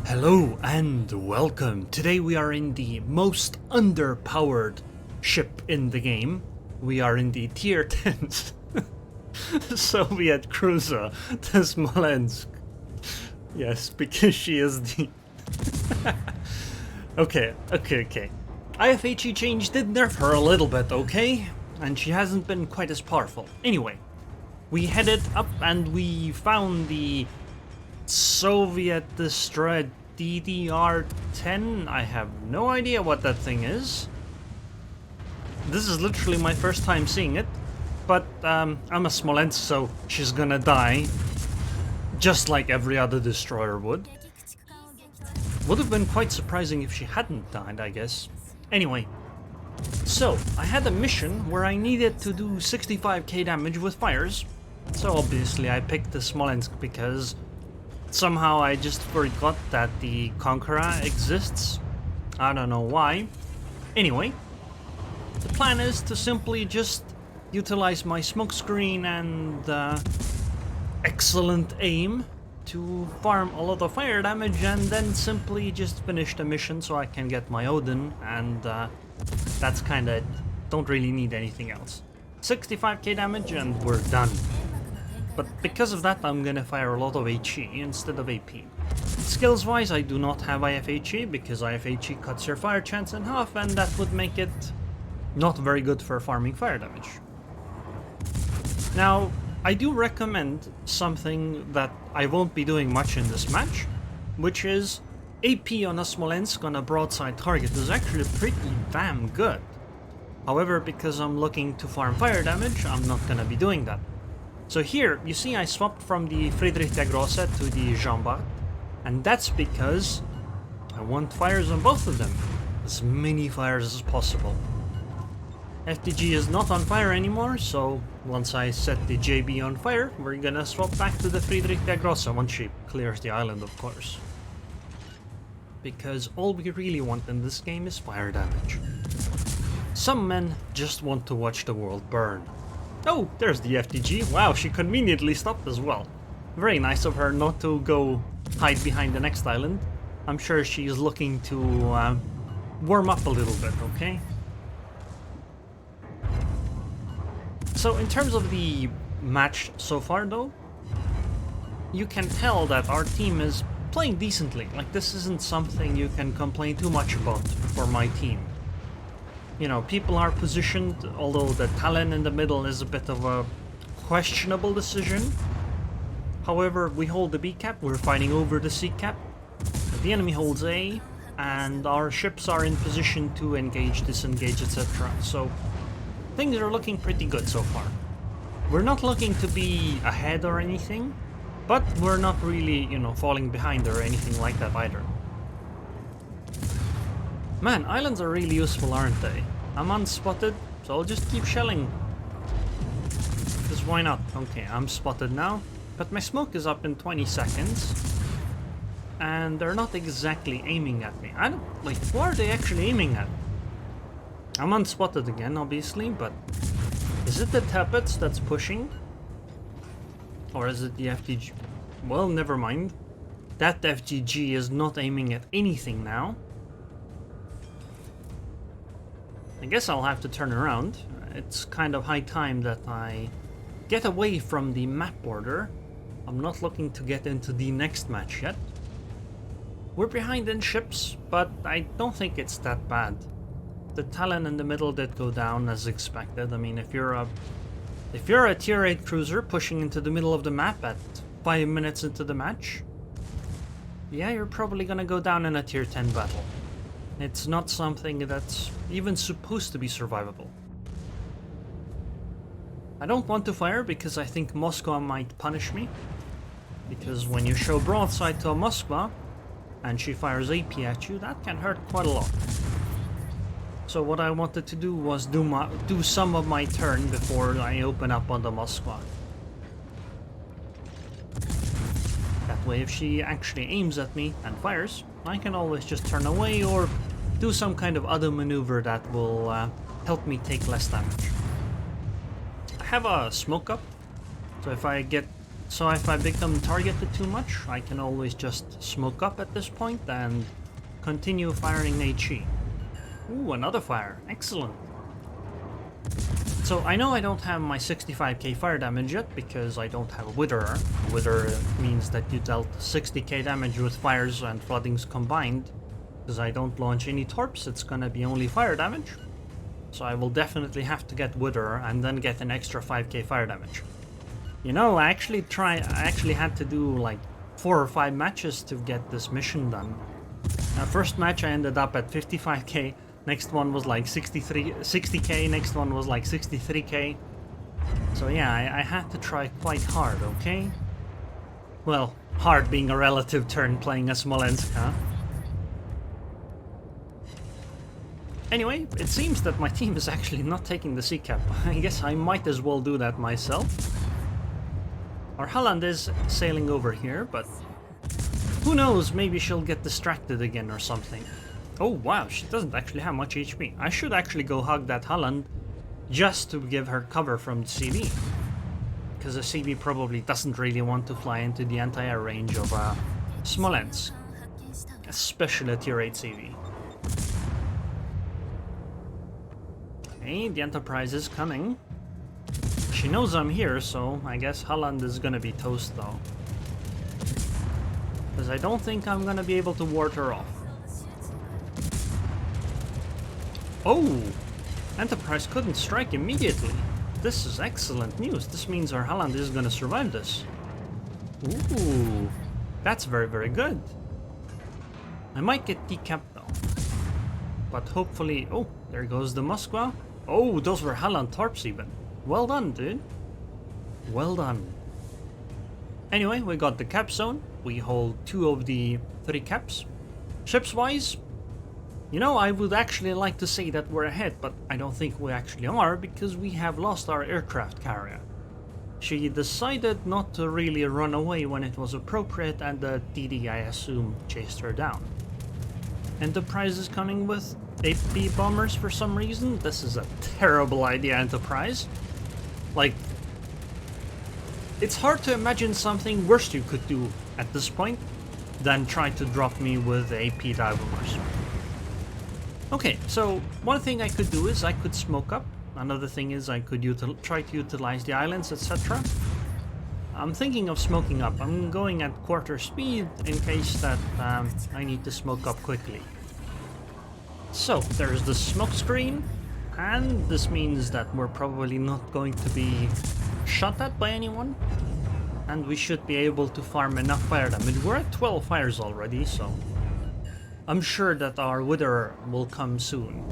Hello and welcome. Today we are in the most underpowered ship in the game. We are in the tier 10 Soviet cruiser, the Smolensk. Yes, because she is the... Okay. IFHE change did nerf her a little bit, okay? And she hasn't been quite as powerful. Anyway, we headed up and we found the Soviet destroyed DDR-10. I have no idea what that thing is. This is literally my first time seeing it. But I'm a Smolensk, so she's gonna die. Just like every other destroyer would. Would have been quite surprising if she hadn't died, I guess. Anyway, so I had a mission where I needed to do 65k damage with fires. So obviously I picked the Smolensk because somehow I just forgot that the Conqueror exists. I don't know why. Anyway, the plan is to simply just utilize my smokescreen and excellent aim to farm a lot of fire damage and then simply just finish the mission so I can get my Odin, and that's kinda it. Don't really need anything else. 65k damage and we're done. But because of that I'm gonna fire a lot of HE instead of AP. Skills wise I do not have IFHE because IFHE cuts your fire chance in half, and that would make it not very good for farming fire damage. Now, I do recommend something that I won't be doing much in this match, which is AP on a Smolensk on a broadside target is actually pretty damn good. However, because I'm looking to farm fire damage, I'm not gonna be doing that. So here, you see I swapped from the Friedrich der Grosse to the Jean Bart, and that's because I want fires on both of them. As many fires as possible. FTG is not on fire anymore, so once I set the JB on fire, we're gonna swap back to the Friedrich der Grosse once she clears the island, of course. Because all we really want in this game is fire damage. Some men just want to watch the world burn. Oh, there's the FTG. Wow, she conveniently stopped as well. Very nice of her not to go hide behind the next island. I'm sure she's looking to warm up a little bit, okay? So in terms of the match so far though, you can tell that our team is playing decently. Like, this isn't something you can complain too much about for my team. You know, people are positioned, although the Talon in the middle is a bit of a questionable decision. However, we hold the B cap, we're fighting over the C cap. The enemy holds A, and our ships are in position to engage, disengage, etc. So things are looking pretty good so far. We're not looking to be ahead or anything, but we're not really, you know, falling behind or anything like that either. Man, islands are really useful, aren't they? I'm unspotted, so I'll just keep shelling. Because why not? Okay, I'm spotted now, but my smoke is up in 20 seconds. And they're not exactly aiming at me. I don't, like, what are they actually aiming at? I'm unspotted again, obviously, but is it the Tappets that's pushing? Or is it the FTG? Well, never mind. That FTG is not aiming at anything now. I guess I'll have to turn around. It's kind of high time that I get away from the map border. I'm not looking to get into the next match yet. We're behind in ships, but I don't think it's that bad. The Talon in the middle did go down as expected. I mean, if you're a tier 8 cruiser pushing into the middle of the map at 5 minutes into the match, yeah, you're probably gonna go down in a tier 10 battle. It's not something that's even supposed to be survivable. I don't want to fire because I think Moscow might punish me. Because when you show broadside to a Moscow and she fires AP at you, that can hurt quite a lot. So what I wanted to do was do some of my turn before I open up on the Moscow. That way if she actually aims at me and fires, I can always just turn away or do some kind of other maneuver that will help me take less damage. I have a smoke up, so if I get So if I become targeted too much, I can always just smoke up at this point and continue firing HE. Ooh, another fire. Excellent. So I know I don't have my 65k fire damage yet because I don't have a Witherer. Witherer means that you dealt 60k damage with fires and floodings combined. Because I don't launch any torps, it's gonna be only fire damage. So I will definitely have to get Witherer and then get an extra 5k fire damage. You know, I actually had to do like 4 or 5 matches to get this mission done. First match I ended up at 55k. Next one was like 60k, next one was like 63k. So yeah, I had to try quite hard, okay? Well, hard being a relative term playing a Smolensk, huh? Anyway, it seems that my team is actually not taking the sea cap. I guess I might as well do that myself. Our Holland is sailing over here, but who knows, maybe she'll get distracted again or something. Oh wow, she doesn't actually have much HP. I should actually go hug that Holland just to give her cover from the CB. Because the CB probably doesn't really want to fly into the anti-air range of Smolensk. Especially a tier 8 CB. Okay, the Enterprise is coming. She knows I'm here, so I guess Holland is gonna be toast though. Because I don't think I'm gonna be able to ward her off. Oh! Enterprise couldn't strike immediately. This is excellent news. This means our Holland is gonna survive this. Ooh, that's very, very good. I might get decapped though. But hopefully... Oh, there goes the Moskva. Oh, those were Holland torps even. Well done, dude. Well done. Anyway, we got the cap zone. We hold 2 of the 3 caps. Ships-wise, you know, I would actually like to say that we're ahead, but I don't think we actually are because we have lost our aircraft carrier. She decided not to really run away when it was appropriate, and the DD, I assume, chased her down. Enterprise is coming with 8B bombers for some reason. This is a terrible idea, Enterprise. Like, it's hard to imagine something worse you could do at this point than try to drop me with AP dive bombers. Okay, so one thing I could do is I could smoke up. Another thing is I could try to utilize the islands, etc. I'm thinking of smoking up. I'm going at quarter speed in case that I need to smoke up quickly. So, there's the smoke screen, and this means that we're probably not going to be shot at by anyone. And we should be able to farm enough fire damage. We're at 12 fires already, so I'm sure that our Witherer will come soon.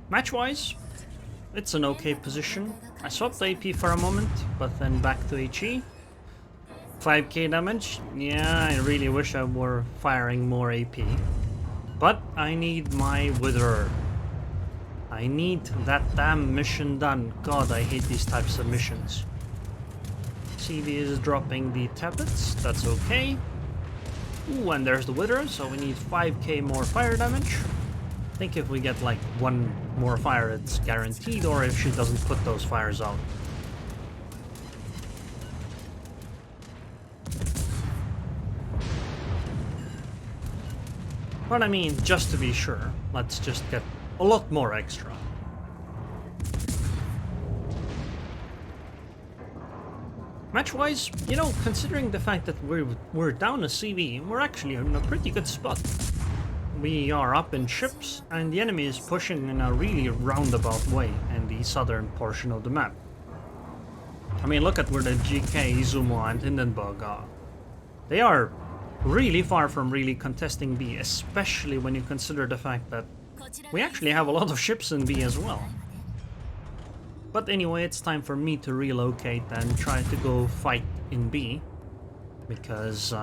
Match-wise, it's an okay position. I swapped the AP for a moment, but then back to HE. 5k damage. Yeah, I really wish I were firing more AP. But I need my Witherer. I need that damn mission done. God, I hate these types of missions. CB is dropping the tablets. That's okay. Ooh, and there's the Witherer, so we need 5k more fire damage. I think if we get like 1 more fire, it's guaranteed, or if she doesn't put those fires out. But I mean, just to be sure, let's just get a lot more extra. Match-wise, you know, considering the fact that we're down a CV, we're actually in a pretty good spot. We are up in ships, and the enemy is pushing in a really roundabout way in the southern portion of the map. I mean, look at where the GK, Izumo, and Hindenburg are. They are really far from really contesting B, especially when you consider the fact that we actually have a lot of ships in B as well. But anyway, it's time for me to relocate and try to go fight in B, because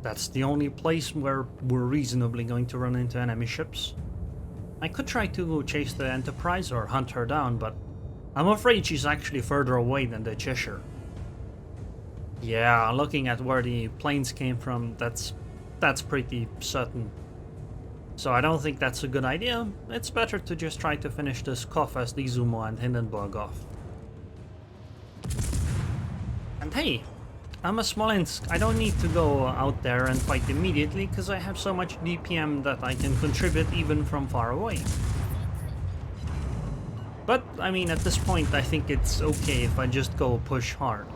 that's the only place where we're reasonably going to run into enemy ships. I could try to chase the Enterprise or hunt her down, but I'm afraid she's actually further away than the Cheshire. Yeah, looking at where the planes came from, that's pretty certain. So I don't think that's a good idea. It's better to just try to finish this Kofast, Izumo, and Hindenburg off. And hey, I'm a Smolensk. I don't need to go out there and fight immediately because I have so much DPM that I can contribute even from far away. But, I mean, at this point I think it's okay if I just go push hard.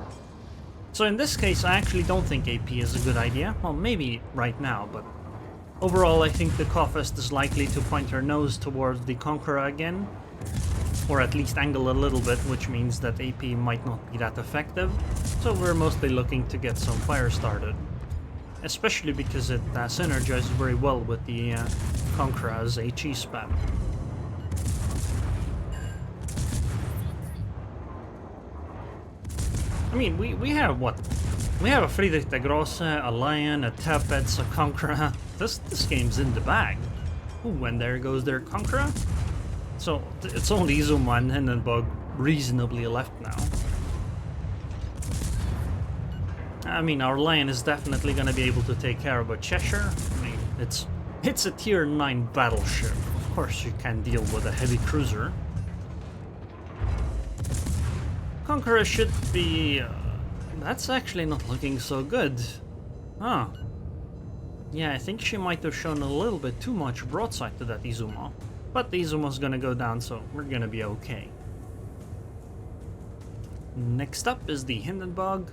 So in this case I actually don't think AP is a good idea. Well, maybe right now, but overall I think the Kaufist is likely to point her nose towards the Conqueror again. Or at least angle a little bit, which means that AP might not be that effective. So we're mostly looking to get some fire started. Especially because it synergizes very well with the Conqueror's HE spam. I mean, we have what? We have a Friedrich der Grosse, a Lion, a Tirpitz, a Conqueror. This game's in the bag. Ooh, and there goes their Conqueror. So it's only Zuma and Hindenburg reasonably left now. I mean, our Lion is definitely gonna be able to take care of a Cheshire. I mean, it's a tier 9 battleship. Of course you can deal with a heavy cruiser. Conqueror should be... that's actually not looking so good. Huh. Yeah, I think she might have shown a little bit too much broadside to that Izuma. But the Izuma's gonna go down, so we're gonna be okay. Next up is the Hindenburg.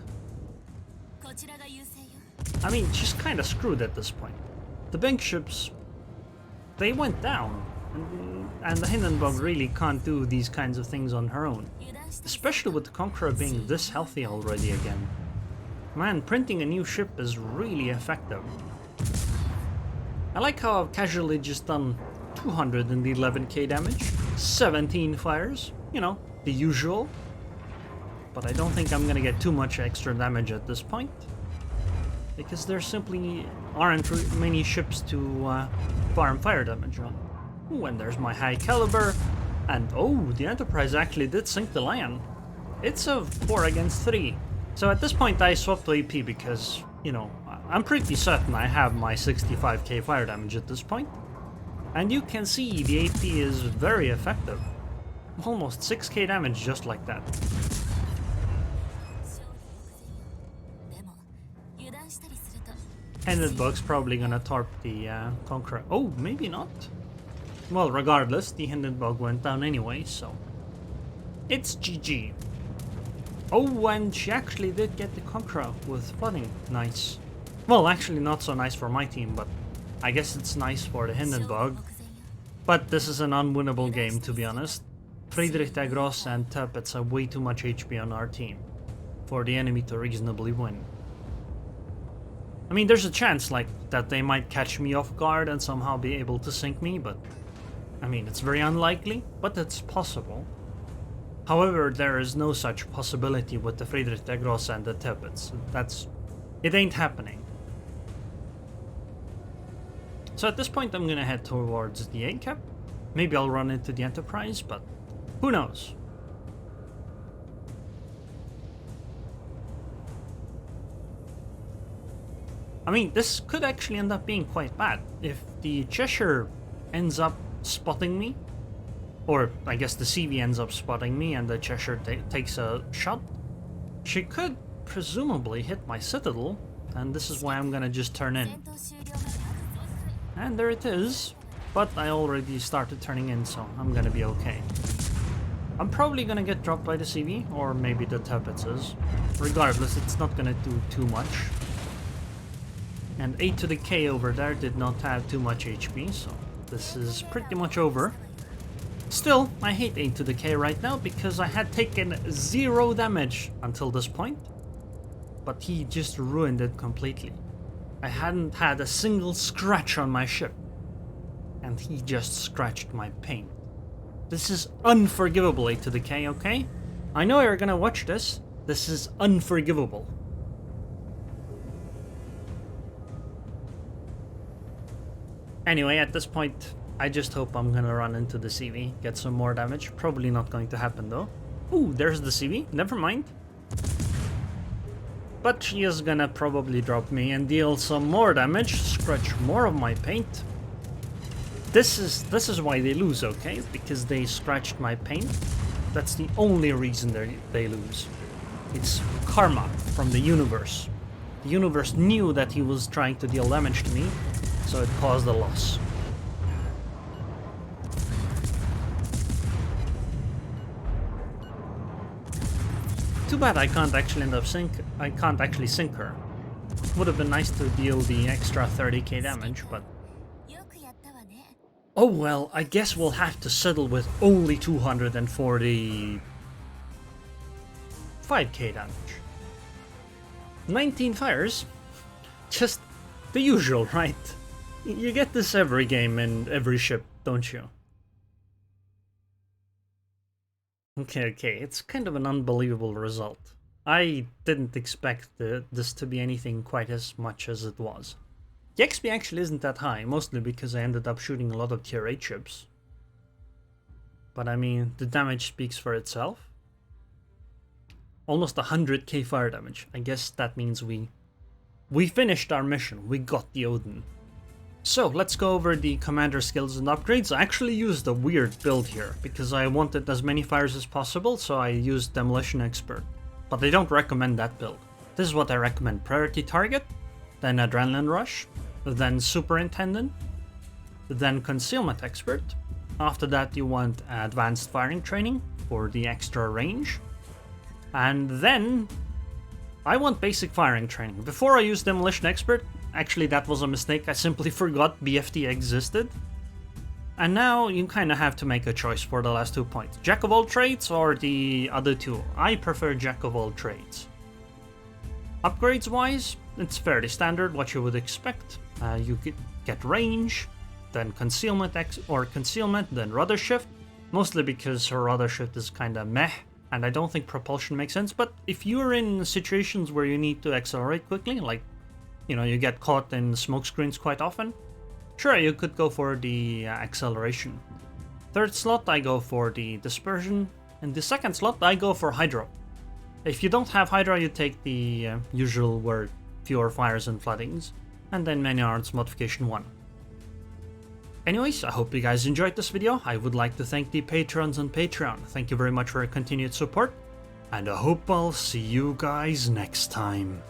I mean, she's kinda screwed at this point. The big ships, they went down. And the Hindenburg really can't do these kinds of things on her own. Especially with the Conqueror being this healthy already again. Man, printing a new ship is really effective. I like how I've casually just done 211k damage, 17 fires, you know, the usual. But I don't think I'm gonna get too much extra damage at this point. Because there simply aren't many ships to farm fire damage on. Ooh, and there's my high caliber. And oh, the Enterprise actually did sink the Lion. It's a 4 against 3. So at this point I swapped to AP because, you know, I'm pretty certain I have my 65k fire damage at this point. And you can see the AP is very effective. Almost 6k damage just like that. Hindenburg's probably gonna torp the Conqueror. Oh, maybe not. Well, regardless, the Hindenburg went down anyway, so... it's GG. Oh, and she actually did get the Conqueror with flooding. Nice. Well, actually not so nice for my team, but I guess it's nice for the Hindenburg. But this is an unwinnable game, to be honest. Friedrich der Grosse and Tirpitz have way too much HP on our team for the enemy to reasonably win. I mean, there's a chance, like, that they might catch me off guard and somehow be able to sink me, but... I mean, it's very unlikely, but it's possible. However, there is no such possibility with the Friedrich der Grosse and the Tirpitz. It ain't happening. So at this point I'm gonna head towards the egg cap. Maybe I'll run into the Enterprise, but who knows? I mean, this could actually end up being quite bad. If the Cheshire ends up spotting me, or I guess the CV ends up spotting me and the Cheshire takes a shot, she could presumably hit my Citadel, and this is why I'm gonna just turn in. And there it is, but I already started turning in, so I'm gonna be okay. I'm probably gonna get dropped by the CV, or maybe the Tirpitz is. Regardless, it's not gonna do too much. And 8 to the K over there did not have too much HP, so this is pretty much over. Still, I hate 8 to the K right now because I had taken 0 damage until this point. But he just ruined it completely. I hadn't had a single scratch on my ship. And he just scratched my paint. This is unforgivable, 8 to the K, okay? I know you're gonna watch this. This is unforgivable. Anyway, at this point, I just hope I'm gonna run into the CV, get some more damage. Probably not going to happen though. Ooh, there's the CV, never mind. But she is gonna probably drop me and deal some more damage, scratch more of my paint. This is why they lose, okay? Because they scratched my paint. That's the only reason they lose. It's karma from the universe. The universe knew that he was trying to deal damage to me, so it caused a loss. Too bad I can't actually sink her. Would have been nice to deal the extra 30k damage, but... Oh well, I guess we'll have to settle with only 245k damage. 19 fires? Just the usual, right? You get this every game and every ship, don't you? Okay, it's kind of an unbelievable result. I didn't expect this to be anything quite as much as it was. The XP actually isn't that high, mostly because I ended up shooting a lot of tier 8 ships. But I mean, the damage speaks for itself. Almost 100k fire damage. I guess that means we finished our mission. We got the Odin. So let's go over the commander skills and upgrades. I actually used a weird build here because I wanted as many fires as possible, so I used Demolition Expert. But I don't recommend that build. This is what I recommend: Priority Target, then Adrenaline Rush, then Superintendent, then Concealment Expert. After that you want Advanced Firing Training for the extra range. And then I want Basic Firing Training. Before I used Demolition Expert, actually that was a mistake, I simply forgot BFT existed. And now you kind of have to make a choice for the last 2 points. Jack of all trades or the other two. I prefer Jack of all trades. Upgrades wise, it's fairly standard, what you would expect. You get range, then concealment, then rudder shift. Mostly because her rudder shift is kind of meh, and I don't think propulsion makes sense. But if you're in situations where you need to accelerate quickly, like, you know, you get caught in smoke screens quite often, sure, you could go for the acceleration. Third slot, I go for the dispersion. And the second slot, I go for Hydro. If you don't have Hydro, you take the usual word, fewer fires and floodings, and then Many Arms Modification 1. Anyways, I hope you guys enjoyed this video. I would like to thank the patrons on Patreon. Thank you very much for your continued support, and I hope I'll see you guys next time.